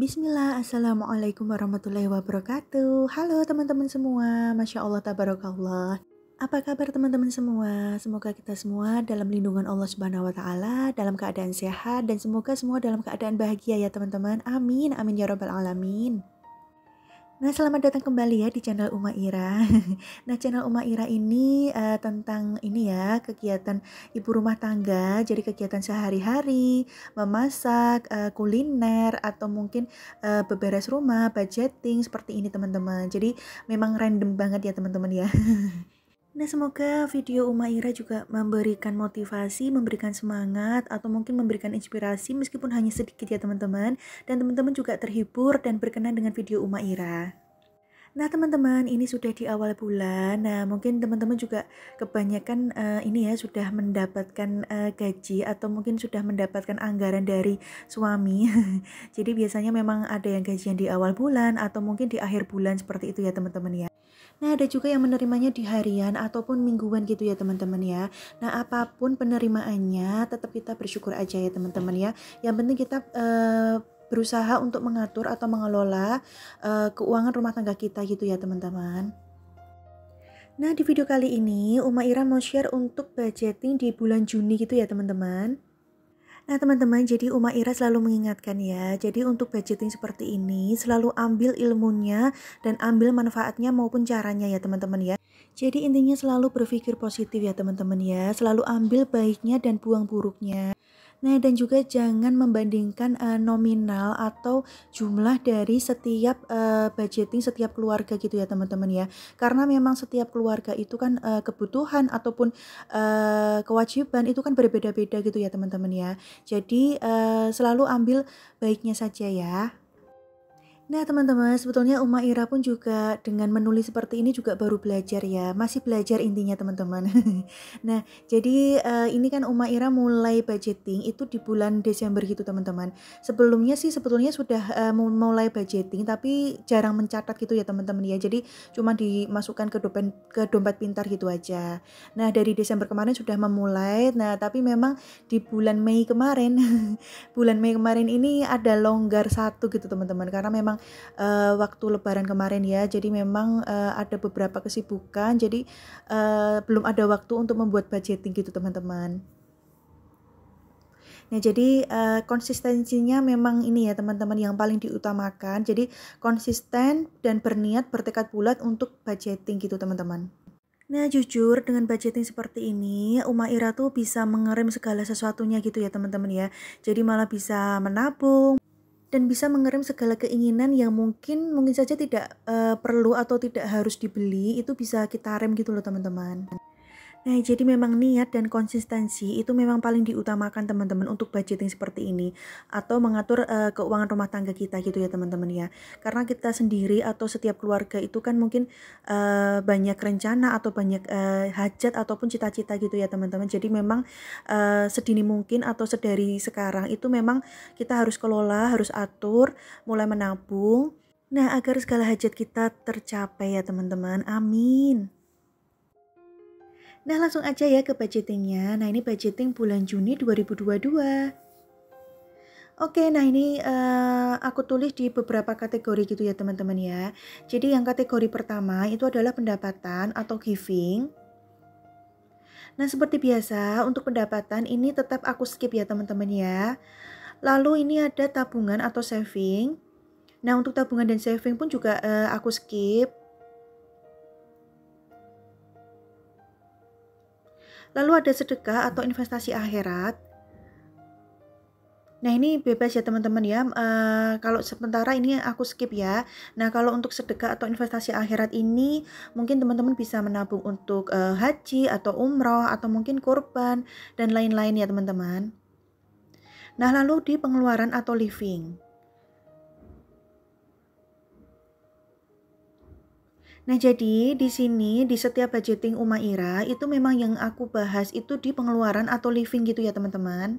Bismillah, Assalamualaikum warahmatullahi wabarakatuh. Halo teman-teman semua, Masya Allah, tabarakallah. Apa kabar teman-teman semua? Semoga kita semua dalam lindungan Allah Subhanahu wa Ta'ala, dalam keadaan sehat, dan semoga semua dalam keadaan bahagia ya teman-teman. Amin, amin ya Rabbal 'Alamin. Nah, selamat datang kembali ya di channel Uma Ira. Nah, channel Uma Ira ini tentang ini ya, kegiatan ibu rumah tangga, jadi kegiatan sehari-hari, memasak, kuliner, atau mungkin beberes rumah, budgeting, seperti ini teman-teman. Jadi memang random banget ya teman-teman ya. Nah, semoga video Uma Ira juga memberikan motivasi, memberikan semangat, atau mungkin memberikan inspirasi meskipun hanya sedikit ya teman-teman. Dan teman-teman juga terhibur dan berkenan dengan video Uma Ira. Nah teman-teman, ini sudah di awal bulan. Nah mungkin teman-teman juga kebanyakan ini ya sudah mendapatkan gaji atau mungkin sudah mendapatkan anggaran dari suami. Jadi biasanya memang ada yang gajian di awal bulan atau mungkin di akhir bulan seperti itu ya teman-teman ya. Nah, ada juga yang menerimanya di harian ataupun mingguan gitu ya teman-teman ya. Nah, apapun penerimaannya, tetap kita bersyukur aja ya teman-teman ya. Yang penting kita berusaha untuk mengatur atau mengelola keuangan rumah tangga kita gitu ya teman-teman. Nah, di video kali ini Uma Ira mau share untuk budgeting di bulan Juni gitu ya teman-teman. Nah teman-teman, jadi Uma Ira selalu mengingatkan ya, jadi untuk budgeting seperti ini selalu ambil ilmunya dan ambil manfaatnya maupun caranya ya teman-teman ya. Jadi intinya selalu berpikir positif ya teman-teman ya, selalu ambil baiknya dan buang buruknya. Nah, dan juga jangan membandingkan nominal atau jumlah dari setiap budgeting setiap keluarga gitu ya teman-teman ya. Karena memang setiap keluarga itu kan kebutuhan ataupun kewajiban itu kan berbeda-beda gitu ya teman-teman ya. Jadi selalu ambil baiknya saja ya. Nah teman-teman, sebetulnya Uma Ira pun juga dengan menulis seperti ini juga baru belajar ya, masih belajar intinya teman-teman. Nah, jadi ini kan Uma Ira mulai budgeting itu di bulan Desember gitu teman-teman. Sebelumnya sih sebetulnya sudah mulai budgeting tapi jarang mencatat gitu ya teman-teman ya. Jadi cuma dimasukkan ke dompet pintar gitu aja. Nah, dari Desember kemarin sudah memulai. Nah, tapi memang di bulan Mei kemarin bulan Mei kemarin ini ada longgar satu gitu teman-teman, karena memang waktu lebaran kemarin ya, jadi memang ada beberapa kesibukan, jadi belum ada waktu untuk membuat budgeting gitu teman-teman. Nah jadi konsistensinya memang ini ya teman-teman yang paling diutamakan, jadi konsisten dan berniat bertekad bulat untuk budgeting gitu teman-teman. Nah jujur dengan budgeting seperti ini Uma Ira tuh bisa mengerem segala sesuatunya gitu ya teman-teman ya, jadi malah bisa menabung dan bisa mengerem segala keinginan yang mungkin saja tidak perlu atau tidak harus dibeli, itu bisa kita rem gitu loh teman-teman. Nah, jadi memang niat dan konsistensi itu memang paling diutamakan teman-teman untuk budgeting seperti ini atau mengatur keuangan rumah tangga kita gitu ya teman-teman ya. Karena kita sendiri atau setiap keluarga itu kan mungkin banyak rencana atau banyak hajat ataupun cita-cita gitu ya teman-teman. Jadi memang sedini mungkin atau sedari sekarang itu memang kita harus kelola, harus atur, mulai menabung. Nah, agar segala hajat kita tercapai ya teman-teman. Amin. Nah langsung aja ya ke budgetingnya. Nah ini budgeting bulan Juni 2022. Oke, nah ini aku tulis di beberapa kategori gitu ya teman-teman ya. Jadi yang kategori pertama itu adalah pendapatan atau giving. Nah seperti biasa untuk pendapatan ini tetap aku skip ya teman-teman ya. Lalu ini ada tabungan atau saving. Nah untuk tabungan dan saving pun juga aku skip. Lalu ada sedekah atau investasi akhirat. Nah ini bebas ya teman-teman ya, kalau sementara ini aku skip ya. Nah kalau untuk sedekah atau investasi akhirat ini mungkin teman-teman bisa menabung untuk haji atau umroh atau mungkin kurban dan lain-lain ya teman-teman. Nah lalu di pengeluaran atau living. Nah, jadi di sini di setiap budgeting Uma Ira itu memang yang aku bahas itu di pengeluaran atau living gitu ya, teman-teman.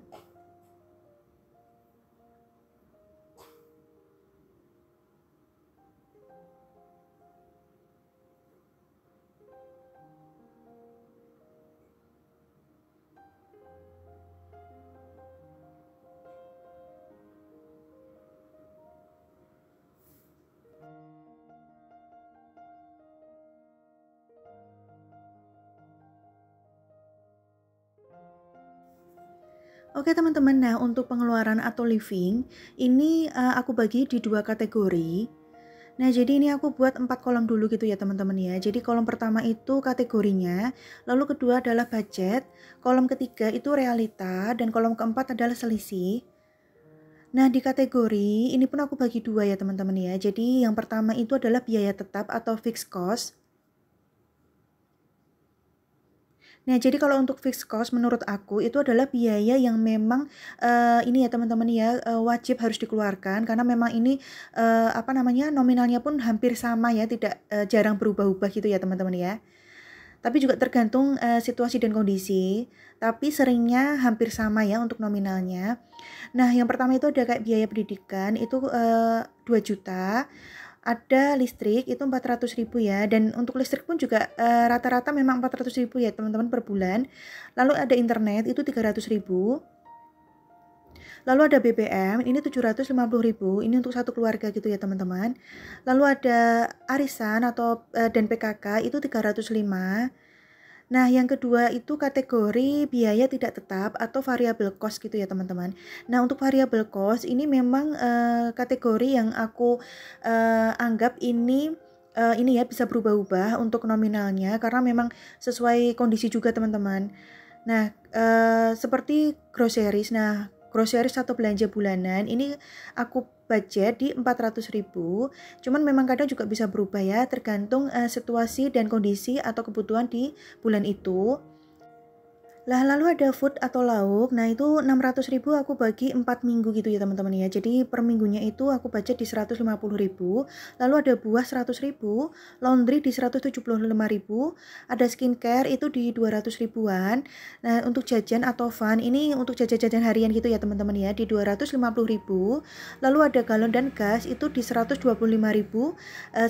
Oke teman-teman, nah untuk pengeluaran atau living, ini aku bagi di 2 kategori. Nah jadi ini aku buat 4 kolom dulu gitu ya teman-teman ya. Jadi kolom pertama itu kategorinya, lalu kedua adalah budget, kolom ketiga itu realita, dan kolom keempat adalah selisih. Nah di kategori ini pun aku bagi 2 ya teman-teman ya. Jadi yang pertama itu adalah biaya tetap atau fixed cost. Nah, jadi kalau untuk fixed cost menurut aku itu adalah biaya yang memang ini ya teman-teman ya, wajib harus dikeluarkan karena memang ini apa namanya, nominalnya pun hampir sama ya, tidak jarang berubah-ubah gitu ya teman-teman ya. Tapi juga tergantung situasi dan kondisi, tapi seringnya hampir sama ya untuk nominalnya. Nah, yang pertama itu ada kayak biaya pendidikan itu 2 juta. Ada listrik itu 400.000 ya, dan untuk listrik pun juga rata-rata memang 400.000 ya teman-teman per bulan. Lalu ada internet itu 300.000. Lalu ada BBM ini 750.000, ini untuk satu keluarga gitu ya teman-teman. Lalu ada arisan atau dan PKK itu 305. Nah, yang kedua itu kategori biaya tidak tetap atau variable cost gitu ya teman-teman. Nah, untuk variable cost ini memang kategori yang aku anggap ini ya bisa berubah-ubah untuk nominalnya karena memang sesuai kondisi juga teman-teman. Nah, seperti groceries. Nah, groceries atau belanja bulanan ini aku budget di 400.000. Cuman memang kadang juga bisa berubah ya, tergantung situasi dan kondisi atau kebutuhan di bulan itu. Lah lalu ada food atau lauk, nah itu 600.000 aku bagi 4 minggu gitu ya teman-teman ya. Jadi per minggunya itu aku budget di 150.000. Lalu ada buah 100.000, laundry di 175.000, ada skincare itu di 200 ribuan. Nah untuk jajan atau fun ini untuk jajan-jajan harian gitu ya teman-teman ya di 250.000. Lalu ada galon dan gas itu di 125.000,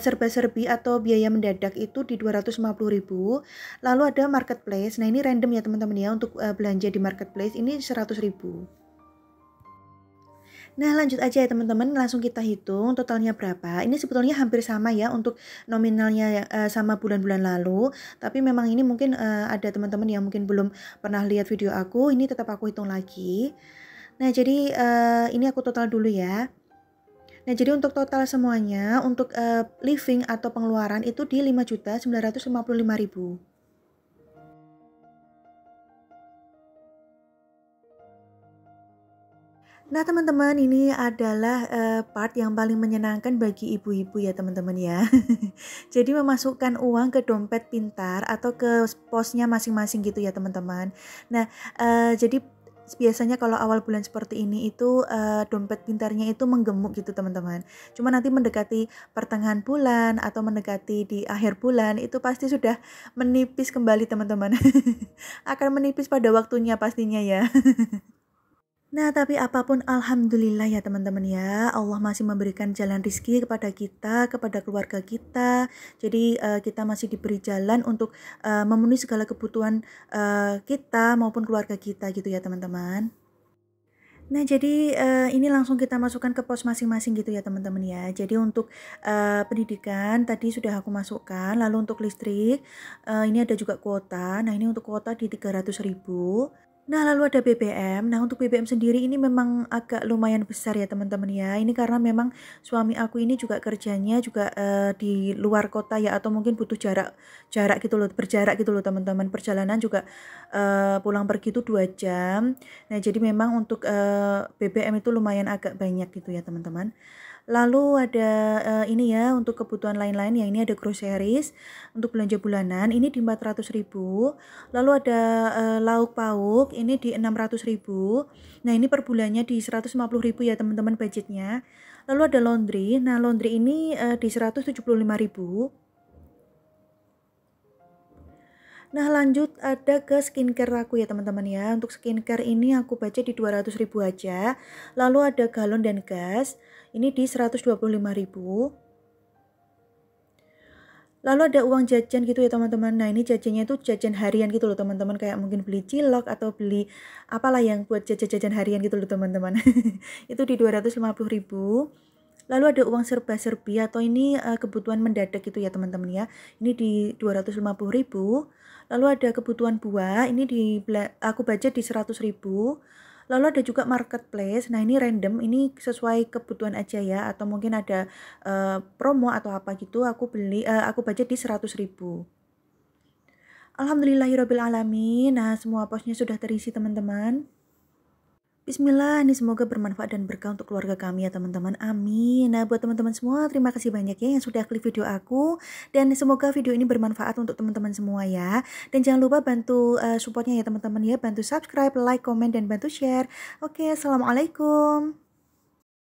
serba-serbi atau biaya mendadak itu di 250.000. Lalu ada marketplace, nah ini random ya teman-teman ya untuk belanja di marketplace ini 100.000. Nah lanjut aja ya teman-teman, langsung kita hitung totalnya berapa. Ini sebetulnya hampir sama ya untuk nominalnya sama bulan-bulan lalu, tapi memang ini mungkin ada teman-teman yang mungkin belum pernah lihat video aku, ini tetap aku hitung lagi. Nah jadi ini aku total dulu ya. Nah jadi untuk total semuanya untuk living atau pengeluaran itu di 5.955.000. Nah teman-teman, ini adalah part yang paling menyenangkan bagi ibu-ibu ya teman-teman ya. Jadi memasukkan uang ke dompet pintar atau ke posnya masing-masing gitu ya teman-teman. Nah jadi biasanya kalau awal bulan seperti ini itu dompet pintarnya itu menggemuk gitu teman-teman. Cuma nanti mendekati pertengahan bulan atau mendekati di akhir bulan itu pasti sudah menipis kembali teman-teman. Akan menipis pada waktunya pastinya ya. Nah, tapi apapun alhamdulillah ya teman-teman ya. Allah masih memberikan jalan rezeki kepada kita, kepada keluarga kita. Jadi kita masih diberi jalan untuk memenuhi segala kebutuhan kita maupun keluarga kita gitu ya teman-teman. Nah, jadi ini langsung kita masukkan ke pos masing-masing gitu ya teman-teman ya. Jadi untuk pendidikan tadi sudah aku masukkan. Lalu untuk listrik ini ada juga kuota. Nah, ini untuk kuota di 300.000. Nah, lalu ada BBM. Nah, untuk BBM sendiri ini memang agak lumayan besar ya teman-teman ya. Ini karena memang suami aku ini juga kerjanya juga di luar kota ya, atau mungkin butuh jarak gitu loh, berjarak gitu loh teman-teman. Perjalanan juga pulang pergi itu 2 jam. Nah, jadi memang untuk BBM itu lumayan agak banyak gitu ya teman-teman. Lalu ada ini ya untuk kebutuhan lain-lain, yang ini ada groceries untuk belanja bulanan ini di 400.000. Lalu ada lauk pauk ini di 600.000. Nah ini per bulannya di 150.000 ya teman-teman budgetnya. Lalu ada laundry, nah laundry ini di 175.000. Nah lanjut ada ke skincare aku ya teman-teman ya. Untuk skincare ini aku baca di 200.000 aja. Lalu ada galon dan gas ini di 125.000. Lalu ada uang jajan gitu ya teman-teman. Nah ini jajannya itu jajan harian gitu loh teman-teman. Kayak mungkin beli cilok atau beli apalah yang buat jajan-jajan harian gitu loh teman-teman. Itu di 250.000. Lalu ada uang serba-serbi atau ini kebutuhan mendadak gitu ya teman-teman ya. Ini di 250.000. Lalu ada kebutuhan buah, ini aku baca di 100.000. Lalu ada juga marketplace. Nah, ini random, ini sesuai kebutuhan aja ya, atau mungkin ada promo atau apa gitu. Aku budget di 100.000. Alhamdulillahirabbil alamin. Nah, semua posnya sudah terisi teman-teman. Bismillah, ini semoga bermanfaat dan berkah untuk keluarga kami ya teman-teman. Amin. Nah, buat teman-teman semua, terima kasih banyak ya yang sudah klik video aku. Dan semoga video ini bermanfaat untuk teman-teman semua ya. Dan jangan lupa bantu supportnya ya teman-teman ya. Bantu subscribe, like, komen, dan bantu share. Oke, assalamualaikum.